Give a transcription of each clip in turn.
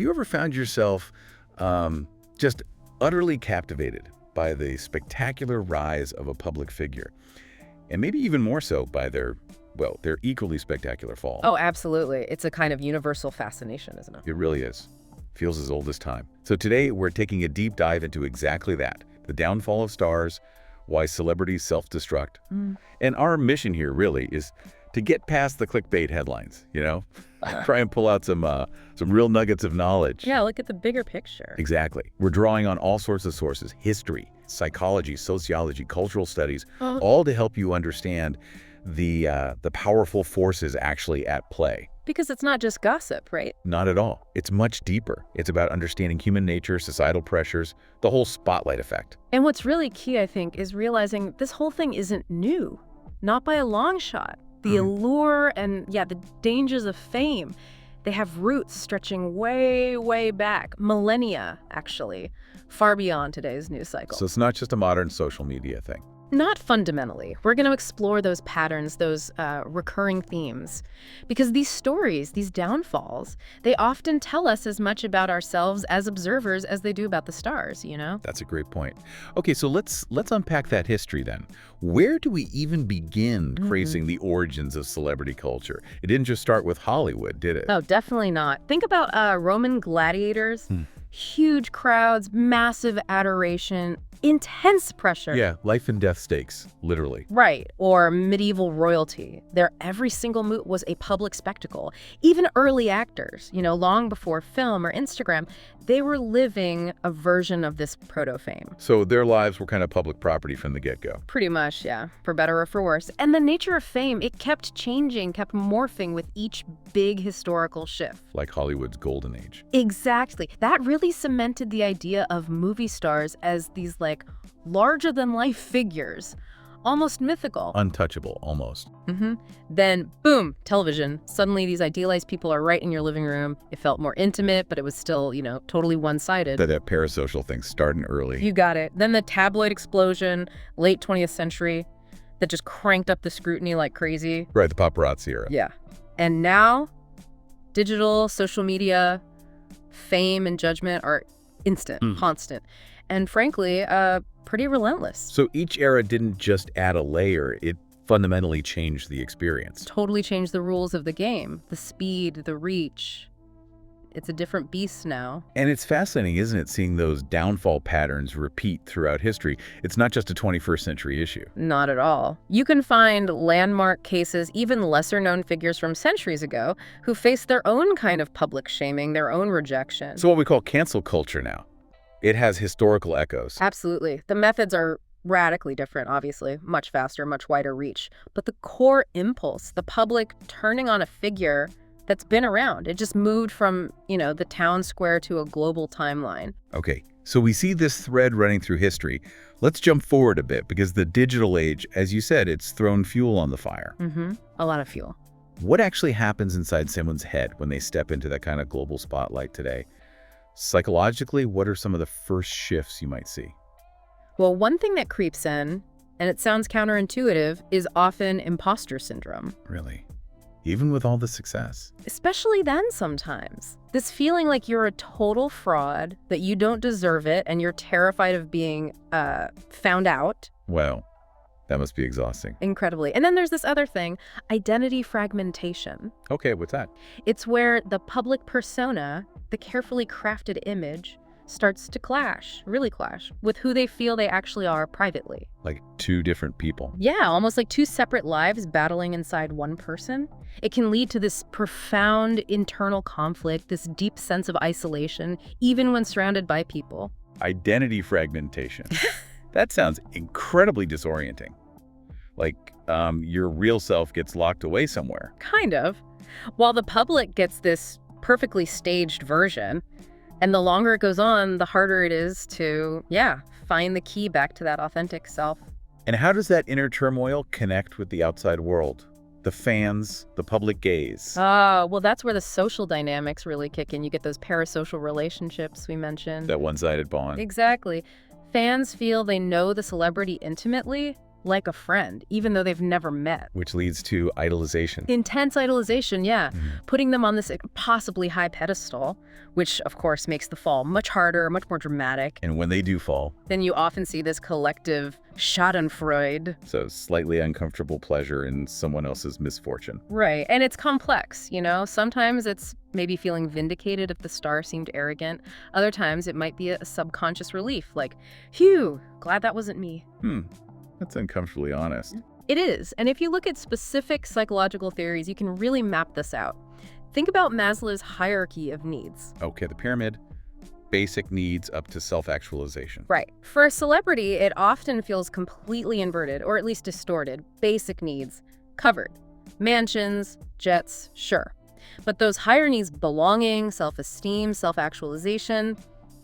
you ever found yourself just utterly captivated by the spectacular rise of a public figure, and maybe even more so by their equally spectacular fall? Oh, absolutely. It's a kind of universal fascination, isn't it? It really is. Feels as old as time. So today we're taking a deep dive into exactly that, the downfall of stars, why celebrities self-destruct. And our mission here really is to get past the clickbait headlines, try and pull out some real nuggets of knowledge. Yeah, look at the bigger picture. Exactly. We're drawing on all sorts of sources: history, psychology, sociology, cultural studies, all to help you understand the powerful forces actually at play. Because it's not just gossip, right? Not at all. It's much deeper. It's about understanding human nature, societal pressures, the whole spotlight effect. And what's really key, I think, is realizing this whole thing isn't new. Not by a long shot. The allure and, the dangers of fame, they have roots stretching way, way back, millennia, actually, far beyond today's news cycle. So it's not just a modern social media thing. Not fundamentally. We're going to explore those patterns, those recurring themes. Because these stories, these downfalls, they often tell us as much about ourselves as observers as they do about the stars, That's a great point. Okay, so let's unpack that history then. Where do we even begin tracing the origins of celebrity culture? It didn't just start with Hollywood, did it? No, definitely not. Think about Roman gladiators. Huge crowds, massive adoration, intense pressure. Yeah, life and death stakes, literally. Right, or medieval royalty. Their every single move was a public spectacle. Even early actors, long before film or Instagram, they were living a version of this proto-fame. So their lives were kind of public property from the get-go. Pretty much, yeah, for better or for worse. And the nature of fame, it kept changing, kept morphing with each big historical shift. Like Hollywood's golden age. Exactly. That really cemented the idea of movie stars as these, larger-than-life figures. Almost mythical. Untouchable, almost. Then, boom, television. Suddenly these idealized people are right in your living room. It felt more intimate, but it was still, totally one-sided. That parasocial thing starting early. You got it. Then the tabloid explosion, late 20th century, that just cranked up the scrutiny like crazy. Right, the paparazzi era. Yeah. And now, digital, social media, fame and judgment are instant, constant, and frankly, pretty relentless. So each era didn't just add a layer, it fundamentally changed the experience. Totally changed the rules of the game, the speed, the reach. It's a different beast now. And it's fascinating, isn't it, seeing those downfall patterns repeat throughout history. It's not just a 21st century issue. Not at all. You can find landmark cases, even lesser-known figures from centuries ago, who faced their own kind of public shaming, their own rejection. So what we call cancel culture now. It has historical echoes. Absolutely. The methods are radically different, obviously, much faster, much wider reach. But the core impulse, the public turning on a figure that's been around, it just moved from, the town square to a global timeline. Okay, so we see this thread running through history. Let's jump forward a bit, because the digital age, as you said, it's thrown fuel on the fire. A lot of fuel. What actually happens inside someone's head when they step into that kind of global spotlight today? Psychologically, what are some of the first shifts you might see? Well, one thing that creeps in, and it sounds counterintuitive, is often imposter syndrome. Really? Even with all the success? Especially then sometimes. This feeling like you're a total fraud, that you don't deserve it, and you're terrified of being found out. Well, that must be exhausting. Incredibly. And then there's this other thing, identity fragmentation. Okay, what's that? It's where the public persona, the carefully crafted image, starts to clash, really clash, with who they feel they actually are privately. Like two different people. Yeah, almost like two separate lives battling inside one person. It can lead to this profound internal conflict, this deep sense of isolation, even when surrounded by people. Identity fragmentation. That sounds incredibly disorienting. Like your real self gets locked away somewhere. Kind of. While the public gets this perfectly staged version, and the longer it goes on, the harder it is to, find the key back to that authentic self. And how does that inner turmoil connect with the outside world? The fans, the public gaze? Well, that's where the social dynamics really kick in. You get those parasocial relationships we mentioned. That one-sided bond. Exactly. Fans feel they know the celebrity intimately, like a friend, even though they've never met. Which leads to idolization. Intense idolization, yeah. Putting them on this impossibly high pedestal, which of course makes the fall much harder, much more dramatic. And when they do fall, Then you often see this collective schadenfreude. so slightly uncomfortable pleasure in someone else's misfortune. Right, and it's complex, you know? Sometimes it's maybe feeling vindicated if the star seemed arrogant. Other times it might be a subconscious relief, like, phew, glad that wasn't me. That's uncomfortably honest. It is, and if you look at specific psychological theories, you can really map this out. Think about Maslow's hierarchy of needs. Okay, the pyramid, basic needs up to self-actualization. Right. For a celebrity, it often feels completely inverted, or at least distorted. Basic needs, covered. Mansions, jets, sure. But those higher needs, belonging, self-esteem, self-actualization,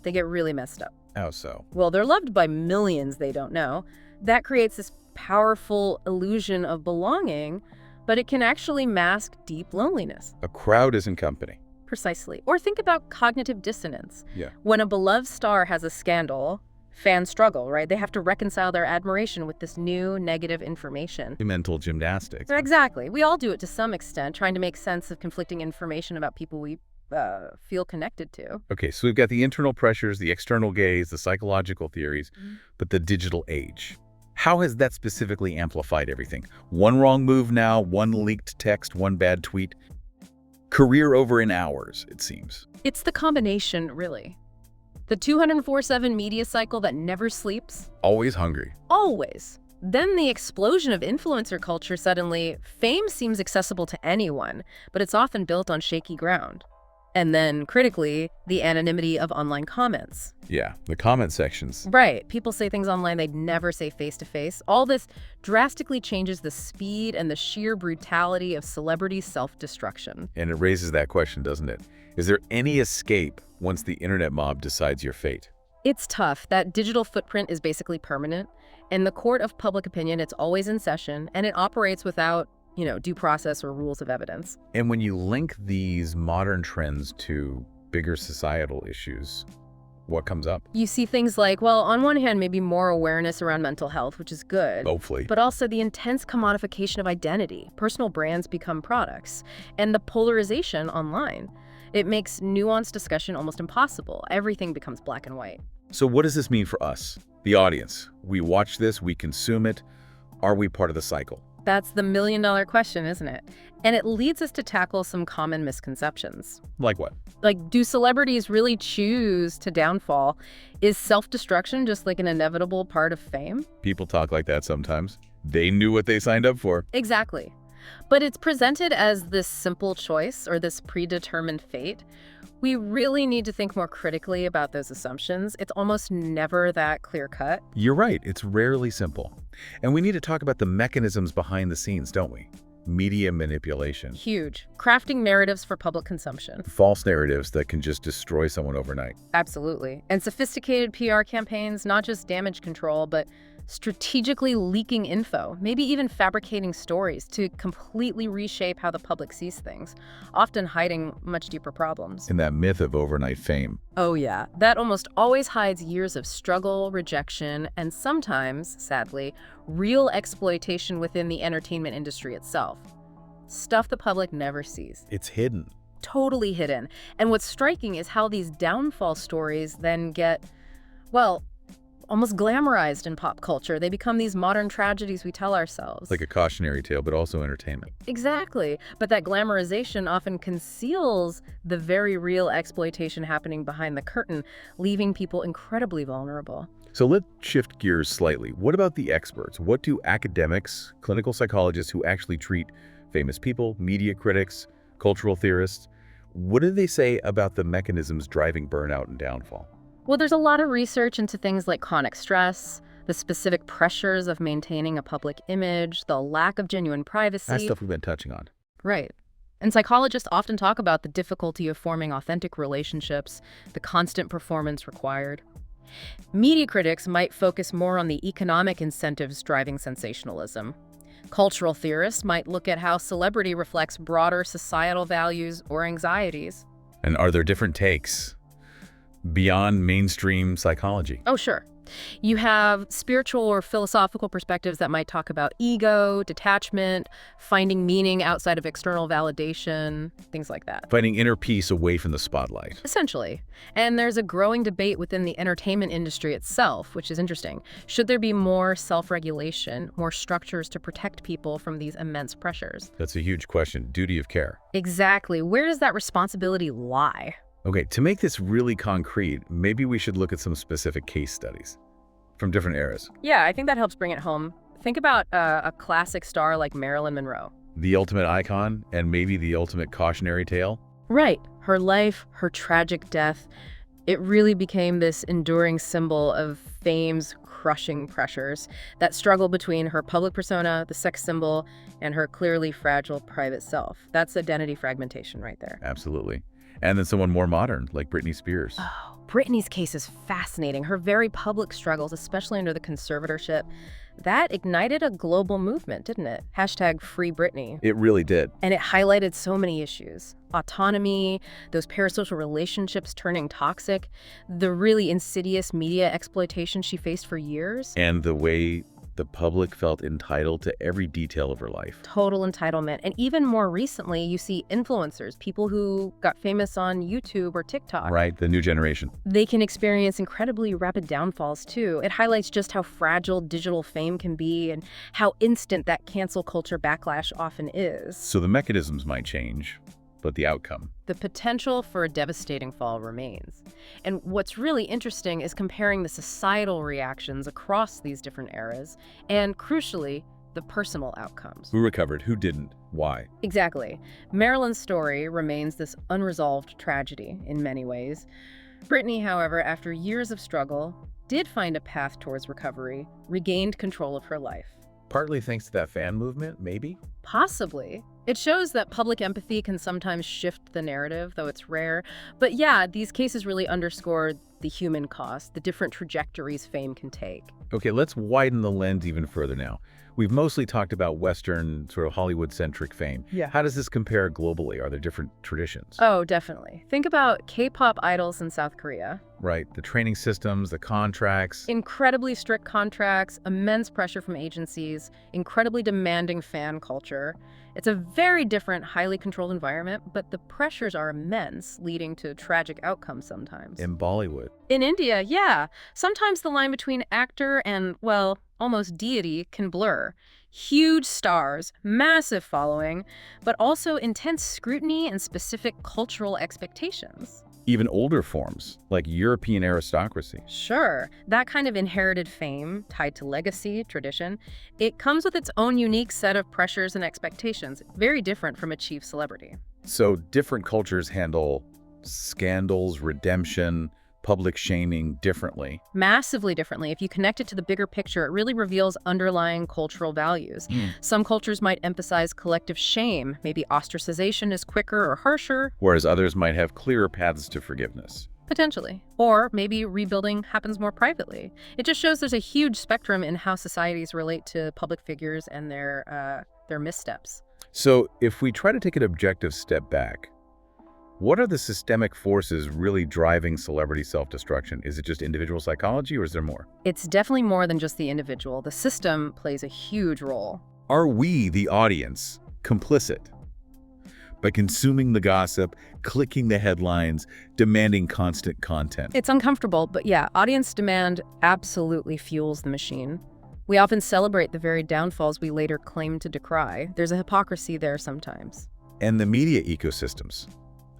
they get really messed up. How so? Well, they're loved by millions they don't know. That creates this powerful illusion of belonging, but it can actually mask deep loneliness. A crowd isn't company. Precisely. Or think about cognitive dissonance. Yeah. When a beloved star has a scandal, fans struggle, right? They have to reconcile their admiration with this new negative information. Mental gymnastics. Exactly. We all do it to some extent, trying to make sense of conflicting information about people we feel connected to. Okay, so we've got the internal pressures, the external gaze, the psychological theories, but the digital age. How has that specifically amplified everything? One wrong move now, one leaked text, one bad tweet. Career over in hours, it seems. It's the combination, really. The 204/7 media cycle that never sleeps. Always hungry. Always. Then the explosion of influencer culture suddenly, fame seems accessible to anyone, but it's often built on shaky ground. And then, critically, the anonymity of online comments. Yeah, the comment sections. Right. People say things online they'd never say face-to-face. All this drastically changes the speed and the sheer brutality of celebrity self-destruction. And it raises that question, doesn't it? Is there any escape once the internet mob decides your fate? It's tough. That digital footprint is basically permanent. In the court of public opinion, it's always in session, and it operates without due process or rules of evidence. And when you link these modern trends to bigger societal issues, what comes up? You see things like, well, on one hand, maybe more awareness around mental health, which is good. Hopefully. But also the intense commodification of identity. Personal brands become products. And the polarization online. It makes nuanced discussion almost impossible. Everything becomes black and white. So what does this mean for us, the audience? We watch this, we consume it. Are we part of the cycle? That's the million-dollar question, isn't it? And it leads us to tackle some common misconceptions. Like what? Like, do celebrities really choose to downfall? Is self-destruction just like an inevitable part of fame? People talk like that sometimes. They knew what they signed up for. Exactly. But it's presented as this simple choice or this predetermined fate. We really need to think more critically about those assumptions. It's almost never that clear-cut. You're right. It's rarely simple. And we need to talk about the mechanisms behind the scenes, don't we? Media manipulation. Huge. Crafting narratives for public consumption. False narratives that can just destroy someone overnight. Absolutely. And sophisticated PR campaigns, not just damage control, but strategically leaking info, maybe even fabricating stories to completely reshape how the public sees things, often hiding much deeper problems. And that myth of overnight fame. Oh yeah, that almost always hides years of struggle, rejection, and sometimes, sadly, real exploitation within the entertainment industry itself. Stuff the public never sees. It's hidden. Totally hidden. And what's striking is how these downfall stories then get, well, almost glamorized in pop culture. They become these modern tragedies we tell ourselves. Like a cautionary tale, but also entertainment. Exactly. But that glamorization often conceals the very real exploitation happening behind the curtain, leaving people incredibly vulnerable. So let's shift gears slightly. What about the experts? What do academics, clinical psychologists who actually treat famous people, media critics, cultural theorists, what do they say about the mechanisms driving burnout and downfall? Well, there's a lot of research into things like chronic stress, the specific pressures of maintaining a public image, the lack of genuine privacy. That's stuff we've been touching on. Right. And psychologists often talk about the difficulty of forming authentic relationships, the constant performance required. Media critics might focus more on the economic incentives driving sensationalism. Cultural theorists might look at how celebrity reflects broader societal values or anxieties. And are there different takes beyond mainstream psychology? Oh, sure. You have spiritual or philosophical perspectives that might talk about ego, detachment, finding meaning outside of external validation, things like that. Finding inner peace away from the spotlight. Essentially. And there's a growing debate within the entertainment industry itself, which is interesting. Should there be more self-regulation, more structures to protect people from these immense pressures? That's a huge question. Duty of care. Exactly. Where does that responsibility lie? Okay, to make this really concrete, maybe we should look at some specific case studies from different eras. Yeah, I think that helps bring it home. Think about a classic star like Marilyn Monroe. The ultimate icon and maybe the ultimate cautionary tale. Right. Her life, her tragic death, it really became this enduring symbol of fame's crushing pressures, that struggle between her public persona, the sex symbol, and her clearly fragile private self. That's identity fragmentation right there. Absolutely. And then someone more modern, like Britney Spears. Oh, Britney's case is fascinating. Her very public struggles, especially under the conservatorship, that ignited a global movement, didn't it? Hashtag Free Britney. It really did. And it highlighted so many issues. Autonomy, those parasocial relationships turning toxic, the really insidious media exploitation she faced for years. And the way the public felt entitled to every detail of her life. Total entitlement. And even more recently, you see influencers, people who got famous on YouTube or TikTok. Right, the new generation. They can experience incredibly rapid downfalls, too. It highlights just how fragile digital fame can be and how instant that cancel culture backlash often is. So the mechanisms might change, but the outcome. The potential for a devastating fall remains. And what's really interesting is comparing the societal reactions across these different eras and, crucially, the personal outcomes. Who recovered? Who didn't? Why? Exactly. Marilyn's story remains this unresolved tragedy in many ways. Britney, however, after years of struggle, did find a path towards recovery, regained control of her life. Partly thanks to that fan movement, maybe? Possibly. It shows that public empathy can sometimes shift the narrative, though it's rare. But yeah, these cases really underscore the human cost, the different trajectories fame can take. Okay, let's widen the lens even further now. We've mostly talked about Western, sort of Hollywood-centric fame. Yeah. How does this compare globally? Are there different traditions? Oh, definitely. Think about K-pop idols in South Korea. Right, the training systems, the contracts. Incredibly strict contracts, immense pressure from agencies, incredibly demanding fan culture. It's a very different, highly controlled environment, but the pressures are immense, leading to tragic outcomes sometimes. In Bollywood. In India, yeah. Sometimes the line between actor and, well, almost deity can blur. Huge stars, massive following, but also intense scrutiny and specific cultural expectations. Even older forms, like European aristocracy. Sure, that kind of inherited fame, tied to legacy, tradition, it comes with its own unique set of pressures and expectations, very different from a chief celebrity. So different cultures handle scandals, redemption, public shaming differently. Massively differently. If you connect it to the bigger picture, it really reveals underlying cultural values. Some cultures might emphasize collective shame. Maybe ostracization is quicker or harsher. Whereas others might have clearer paths to forgiveness. Potentially. Or maybe rebuilding happens more privately. It just shows there's a huge spectrum in how societies relate to public figures and their missteps. So if we try to take an objective step back, what are the systemic forces really driving celebrity self-destruction? Is it just individual psychology or is there more? It's definitely more than just the individual. The system plays a huge role. Are we, the audience, complicit? By consuming the gossip, clicking the headlines, demanding constant content. It's uncomfortable, but yeah, audience demand absolutely fuels the machine. We often celebrate the very downfalls we later claim to decry. There's a hypocrisy there sometimes. And the media ecosystems.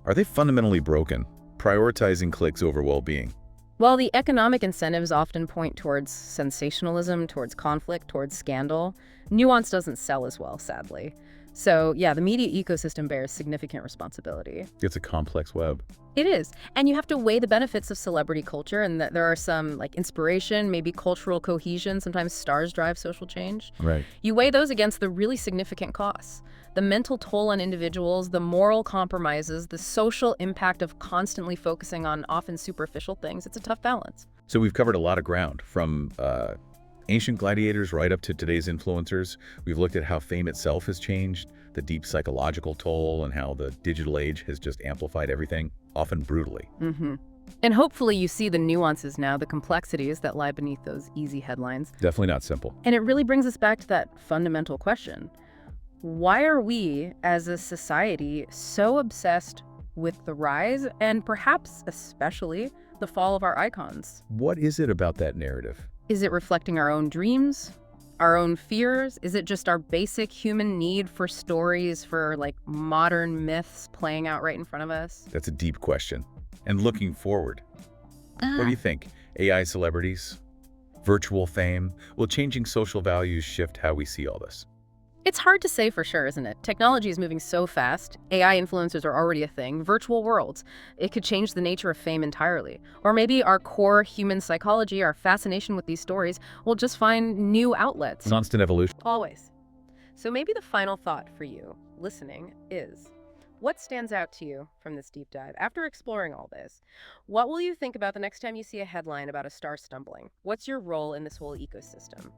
Are they fundamentally broken, prioritizing clicks over well-being? While the economic incentives often point towards sensationalism, towards conflict, towards scandal, nuance doesn't sell as well, sadly. So yeah, the media ecosystem bears significant responsibility. It's a complex web. It is. And you have to weigh the benefits of celebrity culture, and that there are some like inspiration, maybe cultural cohesion. Sometimes stars drive social change. Right. You weigh those against the really significant costs. The mental toll on individuals, the moral compromises, the social impact of constantly focusing on often superficial things. It's a tough balance. So we've covered a lot of ground, from ancient gladiators right up to today's influencers. We've looked at how fame itself has changed, the deep psychological toll, and how the digital age has just amplified everything, often brutally. And hopefully you see the nuances now, the complexities that lie beneath those easy headlines. Definitely not simple. And it really brings us back to that fundamental question. Why are we, as a society, so obsessed with the rise and perhaps especially the fall of our icons? What is it about that narrative? Is it reflecting our own dreams, our own fears? Is it just our basic human need for stories, for like modern myths playing out right in front of us? That's a deep question. And looking forward, what do you think? AI celebrities? Virtual fame? Will changing social values shift how we see all this? It's hard to say for sure, isn't it? Technology is moving so fast. AI influencers are already a thing. Virtual worlds. It could change the nature of fame entirely. Or maybe our core human psychology, our fascination with these stories, will just find new outlets. Constant evolution. Always. So maybe the final thought for you, listening, is what stands out to you from this deep dive? After exploring all this, what will you think about the next time you see a headline about a star stumbling? What's your role in this whole ecosystem?